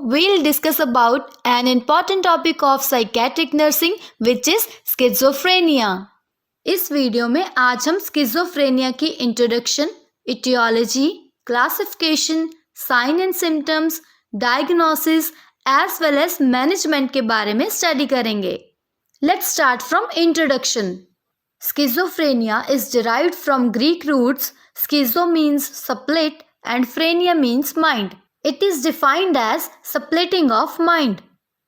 we'll discuss about an important topic of psychiatric nursing which is schizophrenia. इस video में आज हम schizophrenia की introduction, etiology, classification, sign and symptoms, diagnosis as well as management के बारे में study करेंगे. Let's start from introduction. Schizophrenia is derived from Greek roots. Schizo means split and phrenia means mind. It is defined as splitting of mind.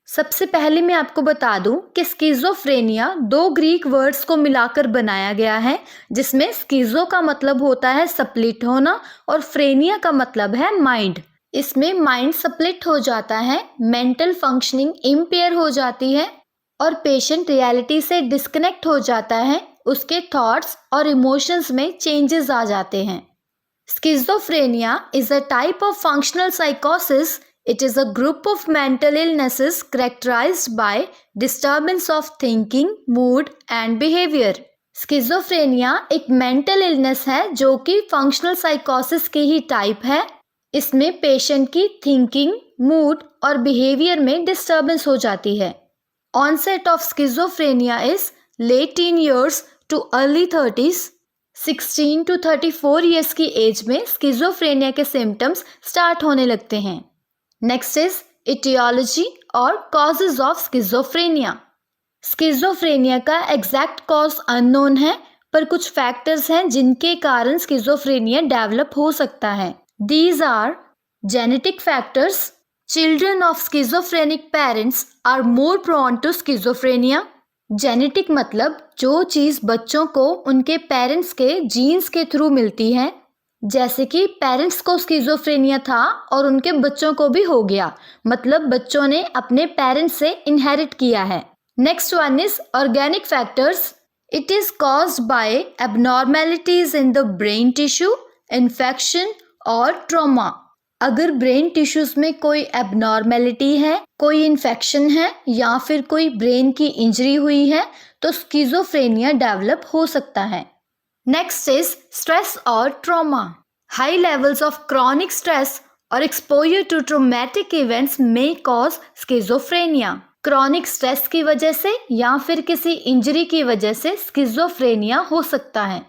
सबसे पहले मैं आपको बता दूं कि स्किज़ोफ्रेनिया दो ग्रीक वर्ड्स को मिलाकर बनाया गया है, जिसमें स्किज़ो का मतलब होता है स्प्लिट होना और फ्रेनिया का मतलब है माइंड. इसमें माइंड स्प्लिट हो जाता है, मेंटल फंक्शनिंग इम्पेयर हो जाती है और पेशेंट रियलिटी से डिस्कनेक्ट हो जाता है. उसके थॉट्स और इमोशंस में चेंजेस आ जाते हैं. Schizophrenia is a type of functional psychosis. It is a group of mental illnesses characterized by disturbance of thinking, mood and behavior. Schizophrenia एक mental illness है जो कि functional psychosis की ही type है. इसमें पेशेंट की thinking, mood और behavior में disturbance हो जाती है. Onset of schizophrenia is late teen years to early 30s. 16 to 34 years की एज में स्किज़ोफ्रेनिया के सिम्टम्स स्टार्ट होने लगते हैं. नेक्स्ट इज इटियोलॉजी और कॉजेज ऑफ स्किज़ोफ्रेनिया. स्किज़ोफ्रेनिया का एग्जैक्ट कॉज अननोन है, पर कुछ फैक्टर्स हैं जिनके कारण स्किज़ोफ्रेनिया डेवलप हो सकता है. These are genetic factors. Children of schizophrenic parents are more prone to schizophrenia. Genetic मतलब जो चीज़ बच्चों को उनके पेरेंट्स के जीन्स के थ्रू मिलती है, जैसे कि पेरेंट्स को स्किज़ोफ्रेनिया था और उनके बच्चों को भी हो गया, मतलब बच्चों ने अपने पेरेंट्स से इनहेरिट किया है. Next one is organic factors. It is caused by abnormalities in the brain tissue, infection और ट्रॉमा. अगर ब्रेन टिश्यूज में कोई एबनॉर्मेलिटी है, कोई इन्फेक्शन है या फिर कोई ब्रेन की इंजरी हुई है तो स्किज़ोफ्रेनिया डेवलप हो सकता है. नेक्स्ट इज स्ट्रेस और trauma. High levels of chronic stress और एक्सपोजर टू ट्रॉमेटिक इवेंट्स में कॉज स्किज़ोफ्रेनिया. क्रॉनिक स्ट्रेस की वजह से या फिर किसी इंजरी की वजह से स्किज़ोफ्रेनिया हो सकता है.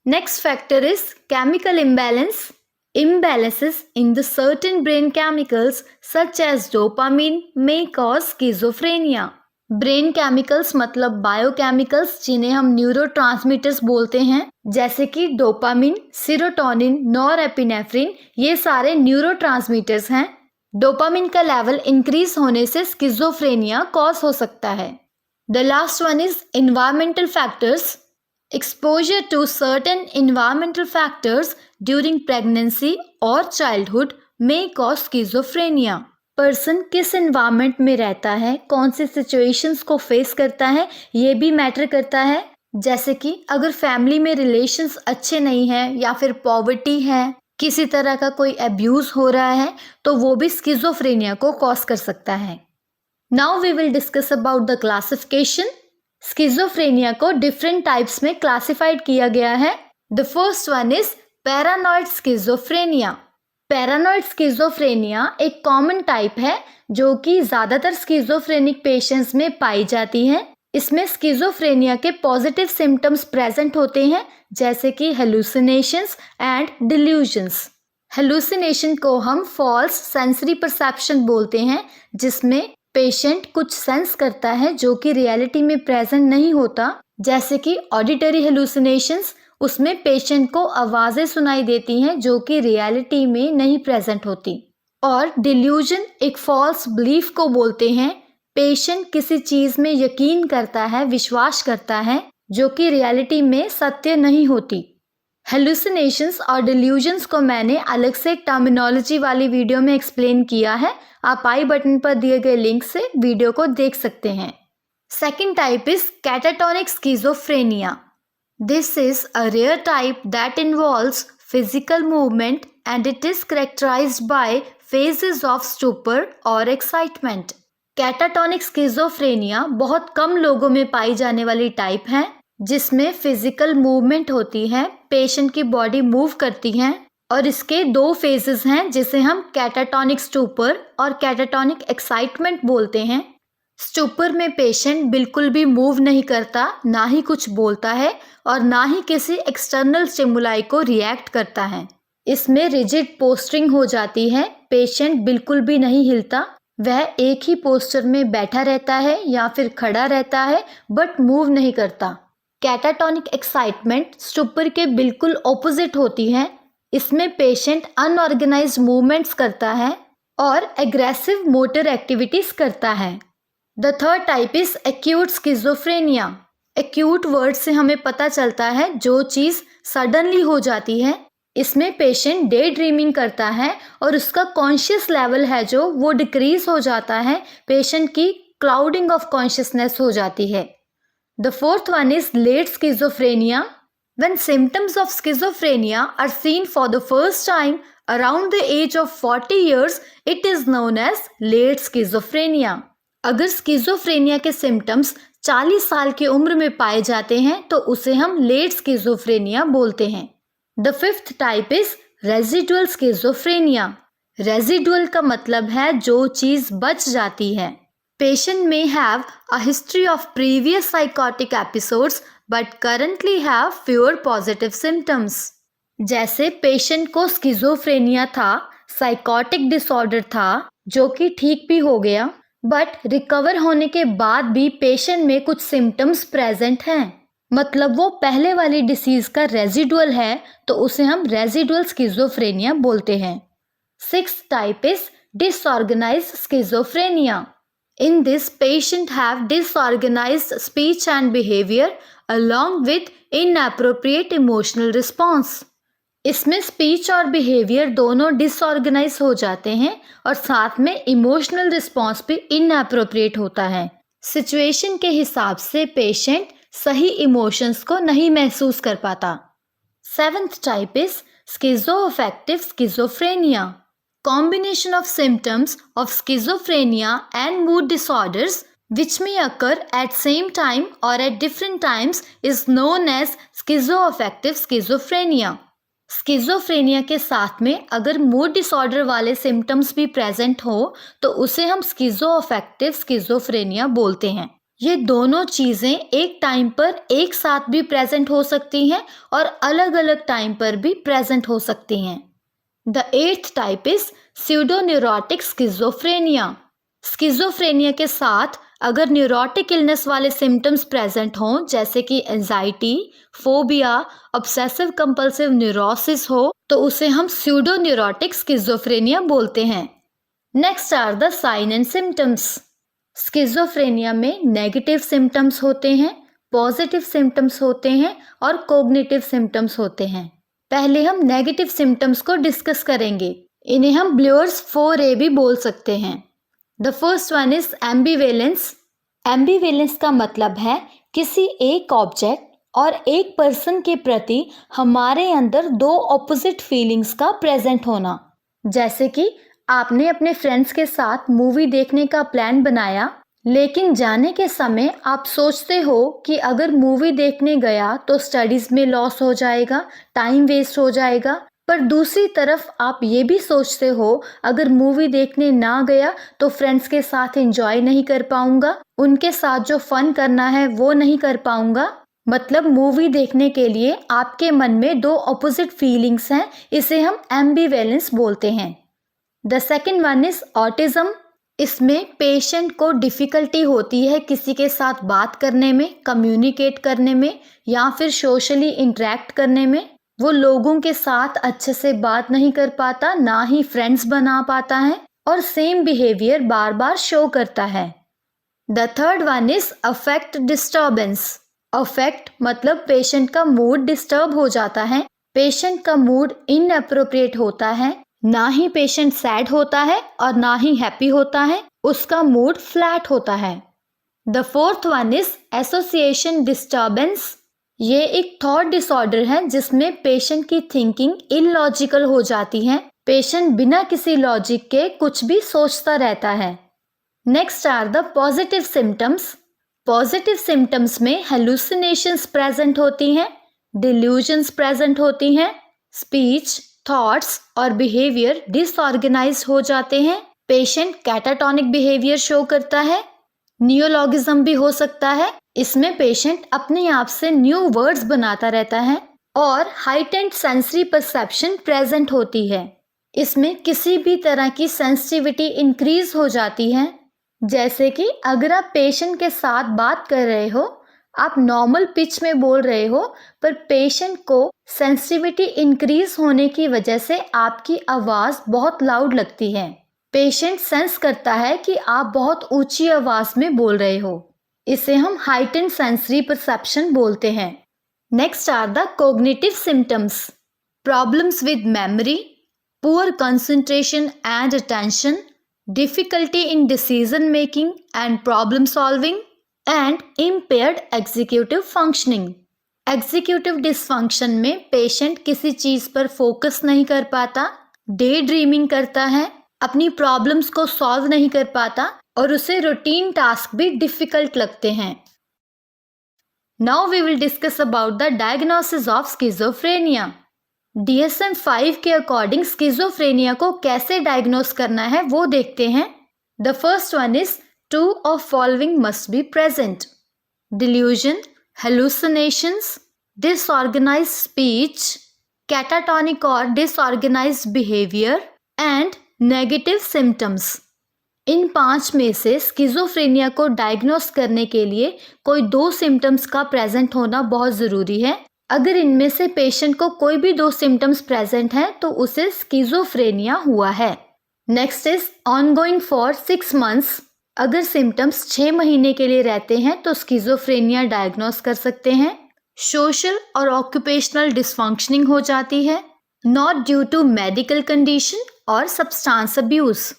Next factor is chemical imbalance. Imbalances in the certain brain chemicals such as dopamine may cause schizophrenia. Brain chemicals मतलब बायोकेमिकल्स जिन्हें हम न्यूरोट्रांसमीटर्स बोलते हैं, जैसे कि डोपामिन, सीरोटोनिन, नॉरएपिनेफ्रिन, ये सारे न्यूरोट्रांसमीटर्स हैं. डोपामिन का लेवल इंक्रीज होने से स्किज़ोफ्रेनिया कॉज हो सकता है. The last one is environmental factors. Exposure to certain environmental factors during pregnancy or childhood may cause schizophrenia. Person किस एनवायरनमेंट में रहता है, कौन सी सिचुएशंस को फेस करता है, ये भी मैटर करता है. जैसे कि अगर फैमिली में रिलेशंस अच्छे नहीं हैं या फिर पॉवर्टी है, किसी तरह का कोई अब्यूज हो रहा है, तो वो भी स्किज़ोफ्रेनिया को कॉज कर सकता है. Now we will discuss about the classification. Schizophrenia को डिफरेंट टाइप्स में क्लासिफाइड किया गया है. The first one is paranoid schizophrenia. Paranoid schizophrenia एक कॉमन टाइप है जो कि ज़्यादातर स्किज़ोफ्रेनिक पेशेंट्स में पाई जाती है. इसमें स्किज़ोफ्रेनिया के पॉजिटिव सिम्टम्स प्रेजेंट होते हैं, जैसे कि हेलुसिनेशंस एंड डिल्यूजन्स. हेलुसिनेशन को हम फॉल्स सेंसरी परसेप्शन बोलते हैं, जिसमें पेशेंट कुछ सेंस करता है जो कि रियलिटी में प्रेजेंट नहीं होता, जैसे कि ऑडिटरी हेलुसिनेशंस. उसमें पेशेंट को आवाज़ें सुनाई देती हैं जो कि रियलिटी में नहीं प्रेजेंट होती. और डिल्यूजन एक फॉल्स बिलीफ को बोलते हैं. पेशेंट किसी चीज़ में यकीन करता है, विश्वास करता है, जो कि रियलिटी में सत्य नहीं होती. हेलुसिनेशंस और डिल्यूजन्स को मैंने अलग से टर्मिनोलॉजी वाली वीडियो में एक्सप्लेन किया है. आप आई बटन पर दिए गए लिंक से वीडियो को देख सकते हैं. Second type is catatonic schizophrenia. This is a rare type that involves physical movement and it is characterised by phases of stupor और एक्साइटमेंट. कैटाटोनिक स्किज़ोफ्रेनिया बहुत कम लोगों में पाई जाने वाली टाइप है, जिसमें फिजिकल मूवमेंट होती है, पेशेंट की बॉडी मूव करती है, और इसके दो फेजेस हैं जिसे हम कैटाटोनिक स्टूपर और कैटाटोनिक एक्साइटमेंट बोलते हैं। स्टूपर में पेशेंट बिल्कुल भी मूव नहीं करता, ना ही कुछ बोलता है और ना ही किसी एक्सटर्नल स्टिमुलाई को रिएक्ट करता है। इसमें रिजिड पोस्चरिंग हो जाती है, पेशेंट बिल्कुल भी नहीं हिलता, वह एक ही पोस्चर में बैठा रहता है या फिर खड़ा रहता है बट मूव नहीं करता। कैटाटोनिक एक्साइटमेंट स्टूपर के बिल्कुल ऑपोजिट होती है। इसमें पेशेंट अनऑर्गेनाइज्ड मूवमेंट्स करता है और एग्रेसिव मोटर एक्टिविटीज करता है। The third type is acute schizophrenia. Acute word से हमें पता चलता है जो चीज़ सडनली हो जाती है। इसमें पेशेंट डे ड्रीमिंग करता है और उसका कॉन्शियस लेवल है जो वो डिक्रीज हो जाता है, पेशेंट की क्लाउडिंग ऑफ कॉन्शियसनेस हो जाती है। The fourth one is late schizophrenia. When symptoms of schizophrenia are seen for the first time around the age of 40 years, it is known as late schizophrenia. अगर schizophrenia के symptoms 40 साल की उम्र में पाए जाते हैं तो उसे हम लेट स्किज़ोफ्रेनिया बोलते हैं। The fifth type is residual schizophrenia. Residual का मतलब है जो चीज बच जाती है। Patient may have a history of previous psychotic episodes but currently have fewer positive symptoms. जैसे पेशेंट को स्किज़ोफ्रेनिया था, साइकोटिक डिसऑर्डर था जो कि ठीक भी हो गया, बट रिकवर होने के बाद भी पेशेंट में कुछ सिम्टम्स प्रेजेंट हैं, मतलब वो पहले वाली डिसीज का रेजिडुअल है, तो उसे हम रेजिडुअल स्किज़ोफ्रेनिया बोलते हैं। Sixth type is disorganised schizophrenia. In this, patient have disorganized speech and behavior along with inappropriate emotional response. इसमें स्पीच और बिहेवियर दोनों डिसऑर्गेनाइज हो जाते हैं और साथ में इमोशनल रिस्पॉन्स भी इनएप्रोप्रिएट होता है। सिचुएशन के हिसाब से पेशेंट सही इमोशंस को नहीं महसूस कर पाता। Seventh type is schizoaffective schizophrenia. Combination of symptoms of schizophrenia and mood disorders which may occur at same time or at different times is known as schizoaffective schizophrenia. Schizophrenia के साथ में अगर मूड डिसऑर्डर वाले symptoms भी present हो तो उसे हम स्किज़ोअफेक्टिव स्किज़ोफ्रेनिया बोलते हैं। ये दोनों चीज़ें एक टाइम पर एक साथ भी प्रेजेंट हो सकती हैं और अलग अलग टाइम पर भी प्रेजेंट हो सकती हैं। The eighth type is pseudoneurotic schizophrenia. Schizophrenia के साथ अगर न्यूरोटिक इलनेस वाले सिम्टम्स प्रेजेंट हों, जैसे कि anxiety, phobia, obsessive compulsive neurosis हो, तो उसे हम स्यूडोन्यूरोटिक स्किज़ोफ्रेनिया बोलते हैं। Next are the sign and symptoms. Schizophrenia में नेगेटिव सिम्टम्स होते हैं, पॉजिटिव सिम्टम्स होते हैं और कोग्निटिव सिम्टम्स होते हैं। पहले हम नेगेटिव सिम्टम्स को डिस्कस करेंगे। इन्हें हम ब्लूअर्स 4A भी बोल सकते हैं। The first one is ambivalence. Ambivalence का मतलब है किसी एक ऑब्जेक्ट और एक पर्सन के प्रति हमारे अंदर दो ऑपोजिट फीलिंग्स का प्रेजेंट होना। जैसे कि आपने अपने फ्रेंड्स के साथ मूवी देखने का प्लान बनाया, लेकिन जाने के समय आप सोचते हो कि अगर मूवी देखने गया तो स्टडीज में लॉस हो जाएगा, टाइम वेस्ट हो जाएगा, पर दूसरी तरफ आप ये भी सोचते हो अगर मूवी देखने ना गया तो फ्रेंड्स के साथ एंजॉय नहीं कर पाऊंगा, उनके साथ जो फन करना है वो नहीं कर पाऊंगा। मतलब मूवी देखने के लिए आपके मन में दो ऑपोजिट फीलिंग्स हैं, इसे हम एम्बिवेलेंस बोलते हैं। The second one is autism. इसमें पेशेंट को डिफ़िकल्टी होती है किसी के साथ बात करने में, कम्युनिकेट करने में या फिर सोशली इंटरेक्ट करने में। वो लोगों के साथ अच्छे से बात नहीं कर पाता, ना ही फ्रेंड्स बना पाता है और सेम बिहेवियर बार बार शो करता है। The third one is affect disturbance. Affect मतलब पेशेंट का मूड डिस्टर्ब हो जाता है, पेशेंट का मूड इनअप्रोप्रिएट होता है, ना ही पेशेंट सैड होता है और ना ही हैप्पी होता है, उसका मूड फ्लैट होता है। The fourth one is association disturbance. ये एक थॉट डिसऑर्डर है जिसमें पेशेंट की थिंकिंग इलॉजिकल हो जाती है, पेशेंट बिना किसी लॉजिक के कुछ भी सोचता रहता है। Next are the positive symptoms. Positive symptoms में हेलुसिनेशंस प्रेजेंट होती हैं, डिल्यूजन्स प्रेजेंट होती हैं, स्पीच, थॉट्स और बिहेवियर डिसऑर्गेनाइज्ड हो जाते हैं। पेशेंट कैटाटॉनिक बिहेवियर शो करता है। नियोलॉगिज्म भी हो सकता है। इसमें पेशेंट अपने आप से न्यू वर्ड्स बनाता रहता है और हाइटेंड सेंसरी परसेप्शन प्रेजेंट होती है। इसमें किसी भी तरह की सेंसिटिविटी इंक्रीज हो जाती है। जैसे कि अगर आप पेशेंट के साथ बात कर रहे हो, आप नॉर्मल पिच में बोल रहे हो, पर पेशेंट को सेंसिटिविटी इंक्रीज होने की वजह से आपकी आवाज बहुत लाउड लगती है। पेशेंट सेंस करता है कि आप बहुत ऊंची आवाज में बोल रहे हो। इसे हम हाइटेंड सेंसरी परसेप्शन बोलते हैं। Next are the cognitive symptoms. Problems with memory, poor concentration and attention, difficulty in decision making and problem solving, and impaired executive functioning. Executive dysfunction में पेशेंट किसी चीज पर फोकस नहीं कर पाता, डे ड्रीमिंग करता है, अपनी प्रॉब्लम्स को सॉल्व नहीं कर पाता और उसे रूटीन टास्क भी डिफिकल्ट लगते हैं। Now we will discuss about the diagnosis of schizophrenia. DSM-5 के अकॉर्डिंग स्किज़ोफ्रेनिया को कैसे डायग्नोस करना है वो देखते हैं। द फर्स्ट वन इज 2 ऑफ following must be present: delusion, hallucinations, disorganised speech, catatonic और disorganised behaviour and negative symptoms. इन 5 में से स्किज़ोफ्रेनिया को डायग्नोस करने के लिए कोई 2 सिम्टम्स का प्रेजेंट होना बहुत ज़रूरी है। अगर इनमें से पेशेंट को कोई भी 2 सिम्टम्स प्रेजेंट हैं तो उसे स्किज़ोफ्रेनिया हुआ है। Next is ongoing for 6 months. अगर सिम्टम्स 6 महीने के लिए रहते हैं तो स्किज़ोफ्रेनिया डायग्नोस कर सकते हैं। सोशल और ऑक्यूपेशनल डिसफंक्शनिंग हो जाती है, not due to medical condition और सब्सटेंस अब्यूज।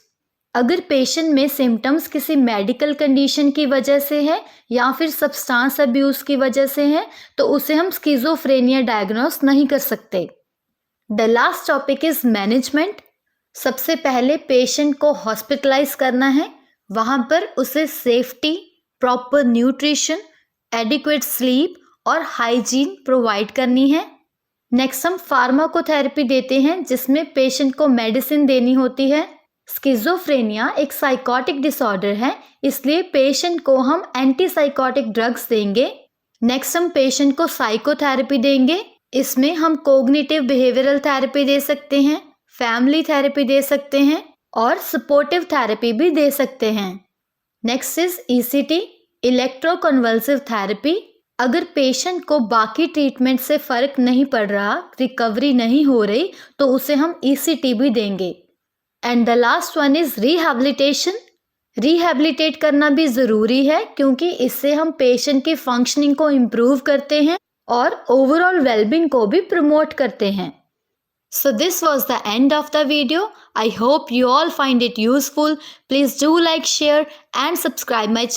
अगर पेशेंट में सिम्टम्स किसी मेडिकल कंडीशन की वजह से है या फिर सब्सटेंस अब्यूज की वजह से है तो उसे हम स्किज़ोफ्रेनिया डायग्नोस नहीं कर सकते। The last topic is management. सबसे पहले पेशेंट को हॉस्पिटलाइज करना है, वहाँ पर उसे safety, proper nutrition, adequate sleep और हाइजीन प्रोवाइड करनी है। नेक्स्ट हम फार्माकोथेरेपी देते हैं जिसमें पेशेंट को मेडिसिन देनी होती है। स्किज़ोफ्रेनिया एक साइकोटिक डिसऑर्डर है, इसलिए पेशेंट को हम एंटीसाइकोटिक ड्रग्स देंगे। नेक्स्ट हम पेशेंट को साइकोथेरेपी देंगे। इसमें हम कोग्निटिव बिहेवियरल थेरेपी दे सकते हैं, फैमिली थेरेपी दे सकते हैं और सपोर्टिव थेरेपी भी दे सकते हैं। Next is ECT, electroconvulsive therapy. अगर पेशेंट को बाकी ट्रीटमेंट से फर्क नहीं पड़ रहा, रिकवरी नहीं हो रही, तो उसे हम ECT भी देंगे। And the last one is rehabilitation. Rehabilitate करना भी ज़रूरी है क्योंकि इससे हम पेशेंट की फंक्शनिंग को इम्प्रूव करते हैं और ओवरऑल वेलबींग को भी प्रमोट करते हैं। So this was the end of the video. I hope you all find it useful. Please do like, share and subscribe my channel.